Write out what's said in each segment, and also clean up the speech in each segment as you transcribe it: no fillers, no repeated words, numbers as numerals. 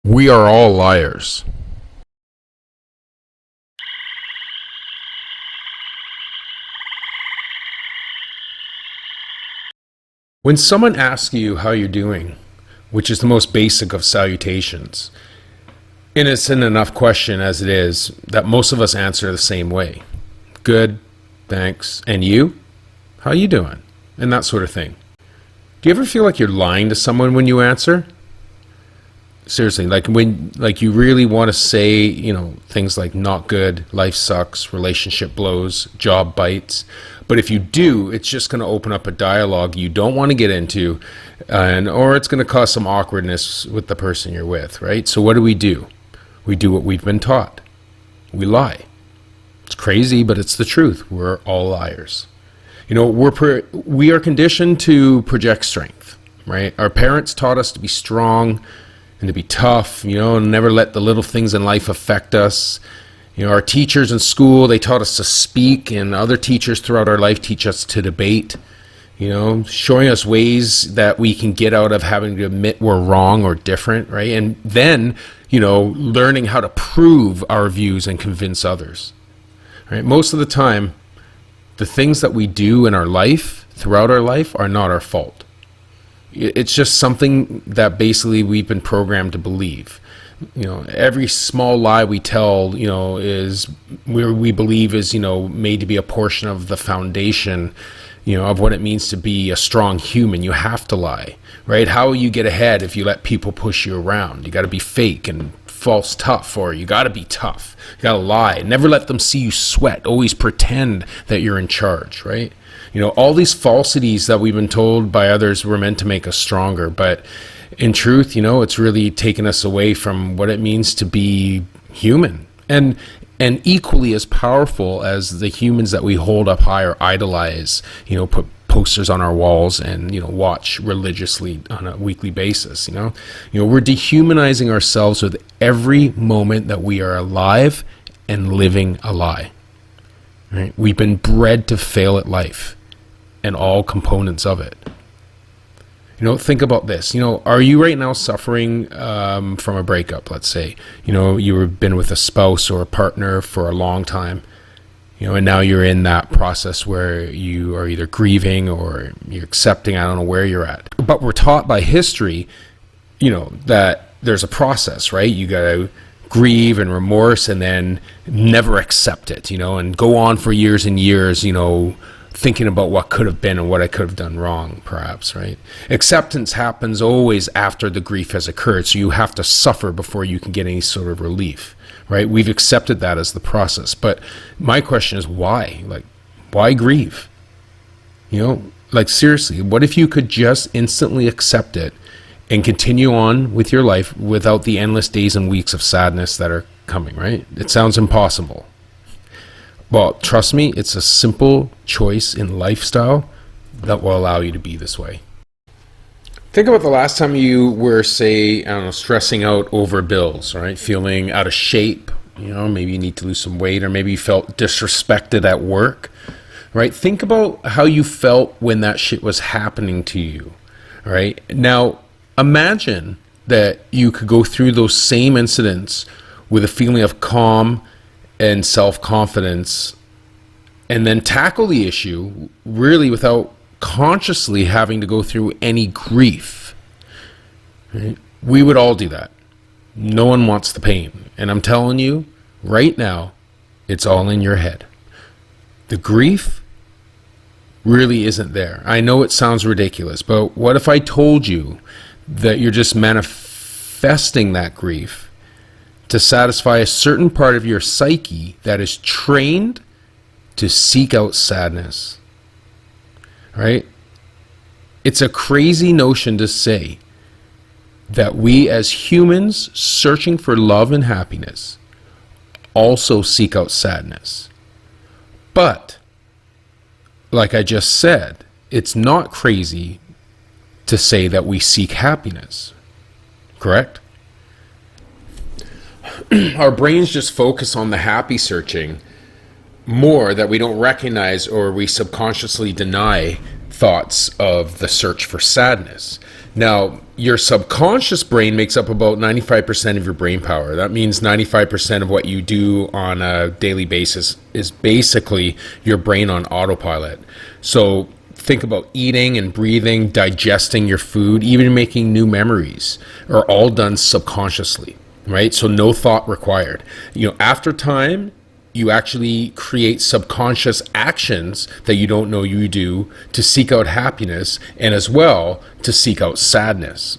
We are all liars. When someone asks you how you're doing, which is the most basic of salutations, innocent enough question as it is that most of us answer the same way. Good, thanks. And you? How you doing? And that sort of thing. Do you ever feel like you're lying to someone when you answer? Seriously, like you really want to say, things like not good, life sucks, relationship blows, job bites. But if you do, it's just going to open up a dialogue you don't want to get into, or it's going to cause some awkwardness with the person you're with, right? So what do? We do what we've been taught. We lie. It's crazy, but it's the truth. We're all liars. We are conditioned to project strength, right? Our parents taught us to be strong and to be tough, and never let the little things in life affect us. Our teachers in school, they taught us to speak, and other teachers throughout our life teach us to debate, showing us ways that we can get out of having to admit we're wrong or different, right? And then, learning how to prove our views and convince others, right? Most of the time, the things that we do in our life, throughout our life, are not our fault. It's just something that basically we've been programmed to believe. Every small lie we tell, is where we believe is, made to be a portion of the foundation, of what it means to be a strong human. You have to lie, right? How will you get ahead if you let people push you around? You got to be fake and false tough, or you got to be tough. You got to lie. Never let them see you sweat. Always pretend that you're in charge, right? All these falsities that we've been told by others were meant to make us stronger. But in truth, it's really taken us away from what it means to be human. And equally as powerful as the humans that we hold up high or idolize, put posters on our walls and, watch religiously on a weekly basis, we're dehumanizing ourselves with every moment that we are alive and living a lie. Right? We've been bred to fail at life and all components of it. Think about this. Are you right now suffering from a breakup, let's say? You've been with a spouse or a partner for a long time, and now you're in that process where you are either grieving or you're accepting, I don't know where you're at. But we're taught by history, that there's a process, right? You got to grieve and remorse and then never accept it, and go on for years and years, thinking about what could have been and what I could have done wrong, perhaps, right? Acceptance happens always after the grief has occurred, so you have to suffer before you can get any sort of relief, right? We've accepted that as the process, but my question is why? Why grieve? Seriously, what if you could just instantly accept it and continue on with your life without the endless days and weeks of sadness that are coming, right? It sounds impossible. Well, trust me, it's a simple choice in lifestyle that will allow you to be this way. Think about the last time you were, say, stressing out over bills, right? Feeling out of shape, maybe you need to lose some weight, or maybe you felt disrespected at work, right? Think about how you felt when that shit was happening to you, right? Now, imagine that you could go through those same incidents with a feeling of calm and self-confidence, and then tackle the issue really without consciously having to go through any grief. Right? We would all do that. No one wants the pain. And I'm telling you, right now, it's all in your head. The grief really isn't there. I know it sounds ridiculous, but what if I told you that you're just manifesting that grief to satisfy a certain part of your psyche that is trained to seek out sadness, right? It's a crazy notion to say that we as humans searching for love and happiness also seek out sadness. But, like I just said, it's not crazy to say that we seek happiness, correct? Our brains just focus on the happy searching more that we don't recognize, or we subconsciously deny thoughts of the search for sadness. Now, your subconscious brain makes up about 95% of your brain power. That means 95% of what you do on a daily basis is basically your brain on autopilot. So think about eating and breathing, digesting your food, even making new memories are all done subconsciously, right? So no thought required. After time, you actually create subconscious actions that you don't know you do to seek out happiness and as well to seek out sadness.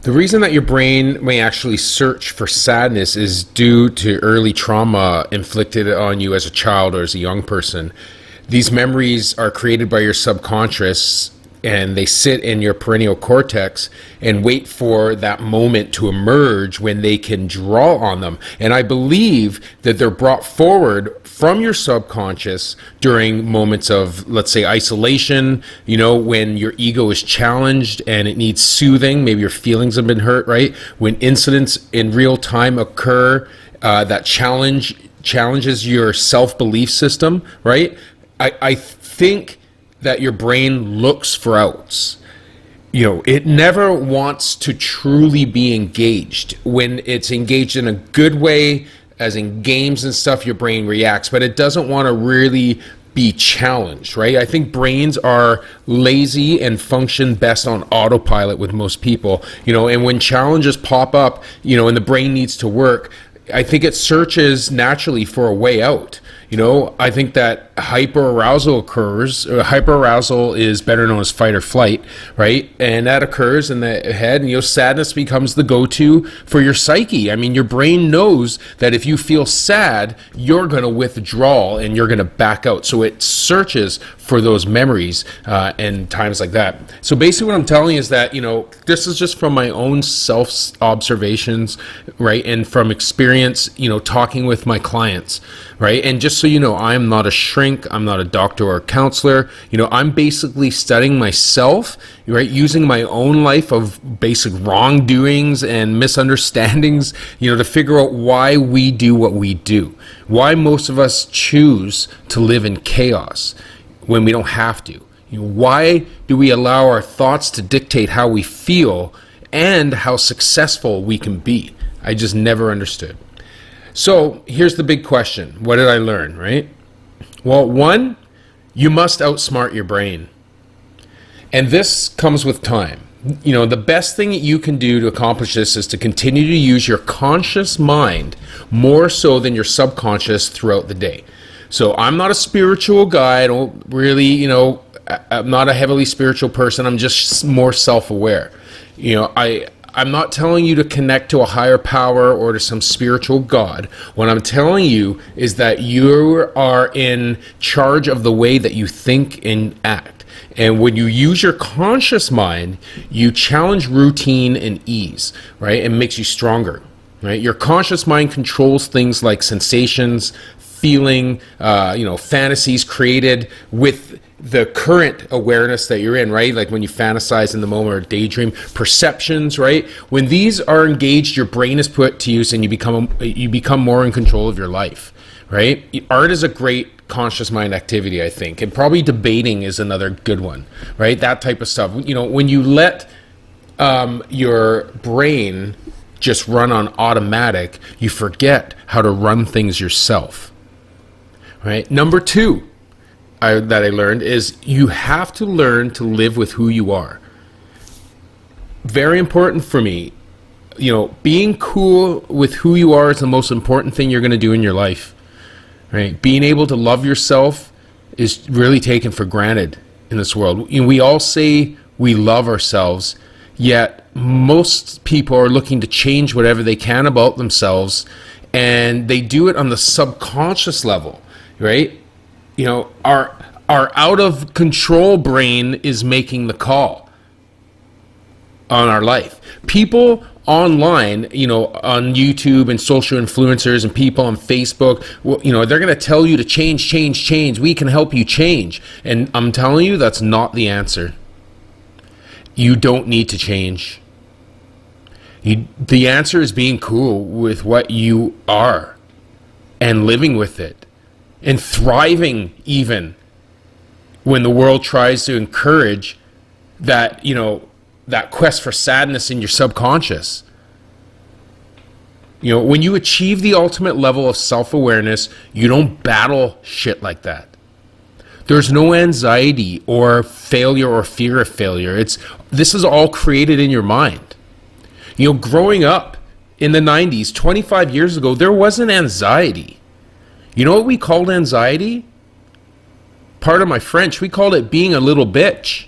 The reason that your brain may actually search for sadness is due to early trauma inflicted on you as a child or as a young person. These memories are created by your subconscious, and they sit in your perennial cortex and wait for that moment to emerge when they can draw on them. And I believe that they're brought forward from your subconscious during moments of, let's say, isolation, when your ego is challenged and it needs soothing. Maybe your feelings have been hurt, right? When incidents in real time occur that challenges your self-belief system, right? I think that your brain looks for outs. It never wants to truly be engaged. When it's engaged in a good way, as in games and stuff, your brain reacts, but it doesn't want to really be challenged, right? I think brains are lazy and function best on autopilot with most people, and when challenges pop up, and the brain needs to work, I think it searches naturally for a way out. I think that hyperarousal occurs. Hyperarousal is better known as fight or flight, right? And that occurs in the head, and sadness becomes the go-to for your psyche. I mean, your brain knows that if you feel sad, you're going to withdraw and you're going to back out. So it searches for those memories and times like that. So basically what I'm telling you is that, this is just from my own self-observations, right? And from experience, talking with my clients, right? And just so you know, I'm not a shrink, I'm not a doctor or a counselor. I'm basically studying myself, right? Using my own life of basic wrongdoings and misunderstandings, to figure out why we do what we do. Why most of us choose to live in chaos when we don't have to. Why do we allow our thoughts to dictate how we feel and how successful we can be? I just never understood. So here's the big question. What did I learn, right? Well, one, you must outsmart your brain. And this comes with time. The best thing that you can do to accomplish this is to continue to use your conscious mind more so than your subconscious throughout the day. So I'm not a spiritual guy. I don't really, I'm not a heavily spiritual person. I'm just more self-aware. I'm not telling you to connect to a higher power or to some spiritual God. What I'm telling you is that you are in charge of the way that you think and act. And when you use your conscious mind, you challenge routine and ease, right? It makes you stronger, right? Your conscious mind controls things like sensations, feeling, fantasies created with the current awareness that you're in, right? Like when you fantasize in the moment or daydream, perceptions, right? When these are engaged, your brain is put to use and you become more in control of your life, right? Art is a great conscious mind activity, I think, and probably debating is another good one, right? That type of stuff. When you let your brain just run on automatic, you forget how to run things yourself, right? Number two, that I learned is you have to learn to live with who you are. Very important for me. Being cool with who you are is the most important thing you're going to do in your life, right? Being able to love yourself is really taken for granted in this world. We all say we love ourselves, yet most people are looking to change whatever they can about themselves, and they do it on the subconscious level, right? Our out of control brain is making the call on our life. People online, on YouTube and social influencers and people on Facebook, they're going to tell you to change. We can help you change. And I'm telling you, that's not the answer. You don't need to change. The answer is being cool with what you are and living with it and thriving even when the world tries to encourage that, that quest for sadness in your subconscious. You know, when you achieve the ultimate level of self-awareness, you don't battle shit like that. There's no anxiety or failure or fear of failure. This is all created in your mind. You know, growing up in the 90s, 25 years ago, there wasn't anxiety. You know what we called anxiety? Pardon my French, we called it being a little bitch.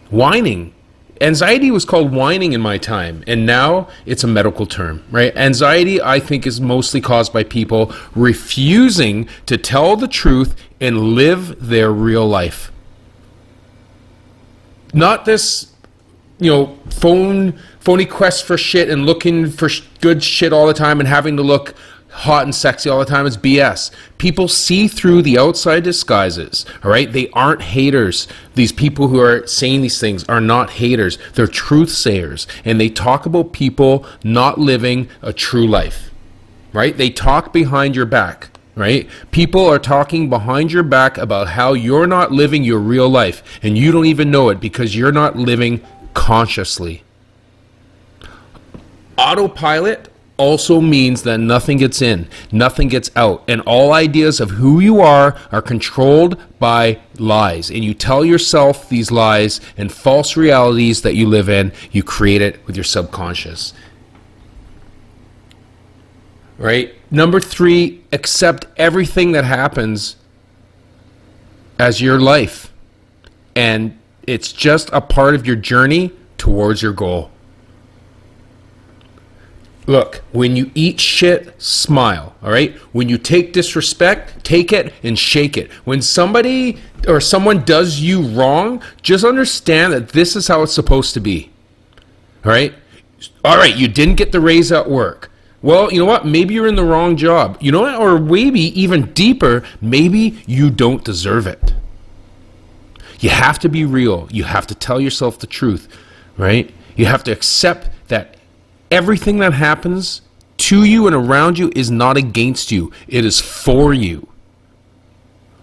Whining. Anxiety was called whining in my time, and now it's a medical term, right? Anxiety, I think, is mostly caused by people refusing to tell the truth and live their real life. Not this, you know, phony quest for shit and looking for good shit all the time and having to look hot and sexy all the time. Is BS. People see through the outside disguises, all right? They aren't haters. These people who are saying these things are not haters. They're truth sayers, and they talk about people not living a true life, right? They talk behind your back, right? People are talking behind your back about how you're not living your real life, and you don't even know it because you're not living consciously. Autopilot also means that nothing gets in, nothing gets out, and all ideas of who you are controlled by lies. And you tell yourself these lies and false realities that you live in. You create it with your subconscious. Right? Number 3, accept everything that happens as your life. And it's just a part of your journey towards your goal. Look, when you eat shit, smile, all right? When you take disrespect, take it and shake it. When somebody or someone does you wrong, just understand that this is how it's supposed to be, all right? All right, you didn't get the raise at work. Well, you know what? Maybe you're in the wrong job. You know what? Or maybe even deeper, maybe you don't deserve it. You have to be real. You have to tell yourself the truth, right? You have to accept that everything that happens to you and around you is not against you. It is for you.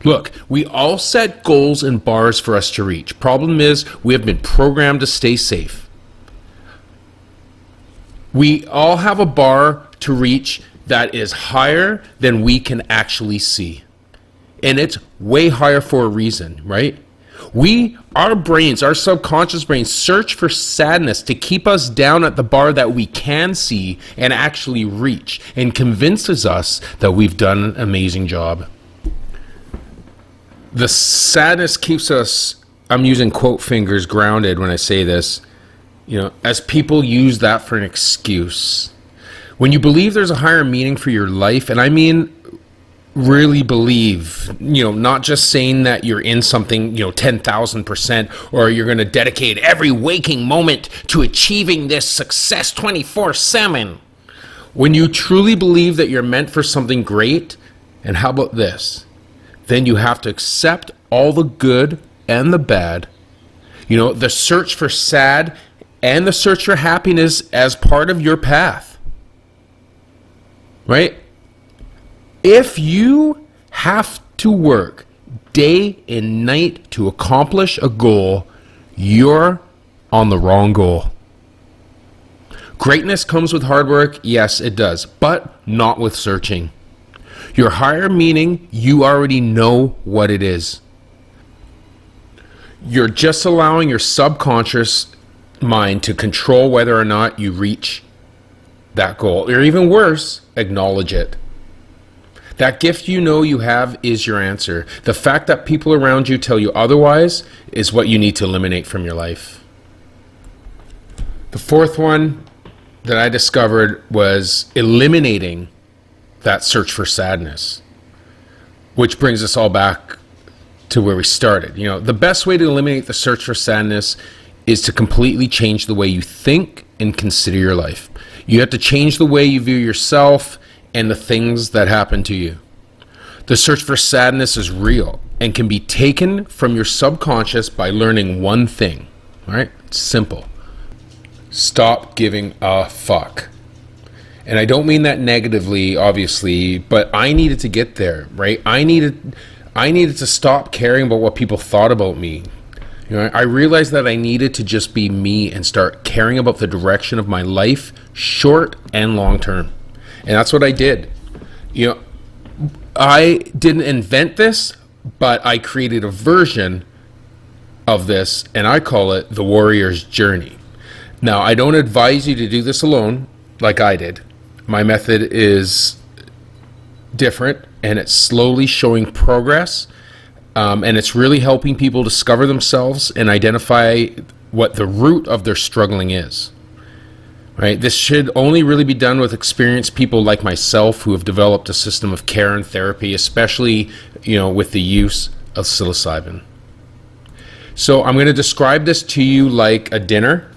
Look, we all set goals and bars for us to reach. Problem is, we have been programmed to stay safe. We all have a bar to reach that is higher than we can actually see. And it's way higher for a reason, right? Our brains, our subconscious brains, search for sadness to keep us down at the bar that we can see and actually reach, and convinces us that we've done an amazing job. The sadness keeps us, I'm using quote fingers, grounded when I say this, you know, as people use that for an excuse. When you believe there's a higher meaning for your life, and I mean really believe, you know, not just saying that you're in something, you know, 10,000%, or you're going to dedicate every waking moment to achieving this success 24/7. When you truly believe that you're meant for something great, and how about this? Then you have to accept all the good and the bad. You know, the search for sad and the search for happiness as part of your path. Right? If you have to work day and night to accomplish a goal, you're on the wrong goal. Greatness comes with hard work, yes it does, but not with searching. Your higher meaning, you already know what it is. You're just allowing your subconscious mind to control whether or not you reach that goal, or even worse, acknowledge it. That gift you know you have is your answer. The fact that people around you tell you otherwise is what you need to eliminate from your life. The fourth one that I discovered was eliminating that search for sadness, which brings us all back to where we started. You know, the best way to eliminate the search for sadness is to completely change the way you think and consider your life. You have to change the way you view yourself and the things that happen to you. The search for sadness is real and can be taken from your subconscious by learning one thing. All right? It's simple. Stop giving a fuck. And I don't mean that negatively, obviously, but I needed to get there, right? I needed to stop caring about what people thought about me. I realized that I needed to just be me and start caring about the direction of my life, short and long term. And that's what I did. I didn't invent this, but I created a version of this, and I call it the warrior's journey. Now, I don't advise you to do this alone like I did. My method is different, and it's slowly showing progress, and it's really helping people discover themselves and identify what the root of their struggling is. Right? This should only really be done with experienced people like myself who have developed a system of care and therapy, especially, with the use of psilocybin. So I'm going to describe this to you like a dinner,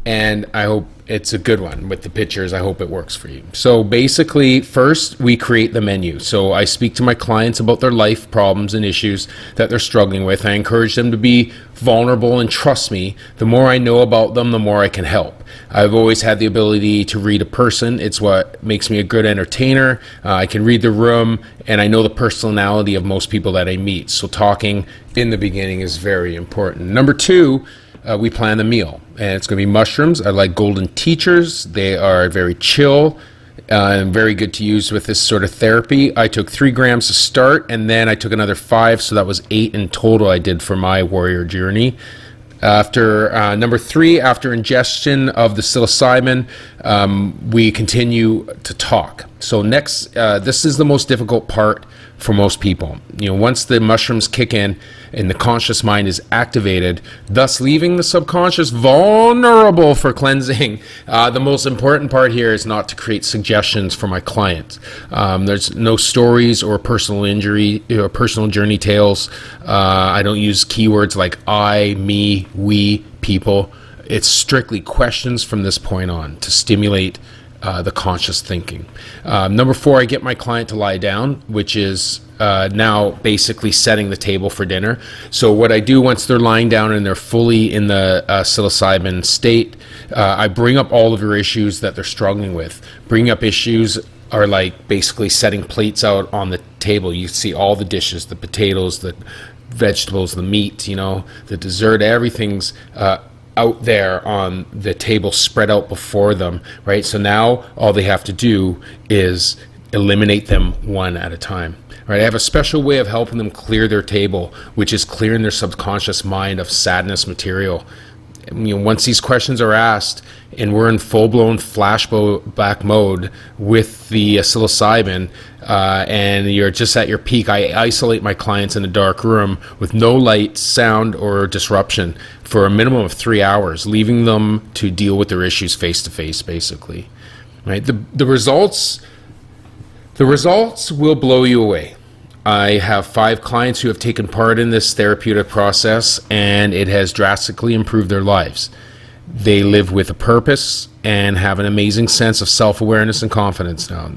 and I hope it's a good one with the pictures. I hope it works for you. So basically, first we create the menu. So I speak to my clients about their life problems and issues that they're struggling with. I encourage them to be vulnerable and trust me. The more I know about them, the more I can help. I've always had the ability to read a person. It's what makes me a good entertainer. I can read the room, and I know the personality of most people that I meet. So talking in the beginning is very important. Number two, we plan the meal, and it's going to be mushrooms. I like golden teachers. They are very chill and very good to use with this sort of therapy. I took 3 grams to start, and then I took another 5, so that was 8 in total I did for my warrior journey. After number 3, after ingestion of the psilocybin, we continue to talk. So next, this is the most difficult part for most people. Once the mushrooms kick in and the conscious mind is activated, thus leaving the subconscious vulnerable for cleansing, the most important part here is not to create suggestions for my client. There's no stories or personal injury or personal journey tales. I don't use keywords like I, me, we, people. It's strictly questions from this point on to stimulate the conscious thinking. Number 4, I get my client to lie down, which is now basically setting the table for dinner. So what I do once they're lying down and they're fully in the psilocybin state, I bring up all of your issues that they're struggling with. Bring up issues are like basically setting plates out on the table. You see all the dishes, the potatoes, the vegetables, the meat, the dessert, everything's out there on the table, spread out before them, right? So now all they have to do is eliminate them one at a time, right? I have a special way of helping them clear their table, which is clearing their subconscious mind of sadness material. Once these questions are asked and we're in full-blown flashback mode with the psilocybin, and you're just at your peak, I isolate my clients in a dark room with no light, sound, or disruption for a minimum of 3 hours, leaving them to deal with their issues face to face, basically. Right? The results will blow you away. I have 5 clients who have taken part in this therapeutic process, and it has drastically improved their lives. They live with a purpose and have an amazing sense of self-awareness and confidence now.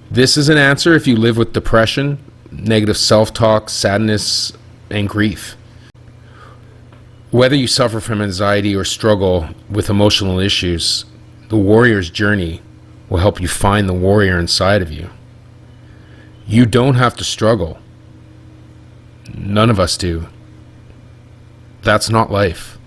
This is an answer if you live with depression, negative self-talk, sadness, and grief. Whether you suffer from anxiety or struggle with emotional issues, the warrior's journey will help you find the warrior inside of you. You don't have to struggle. None of us do. That's not life.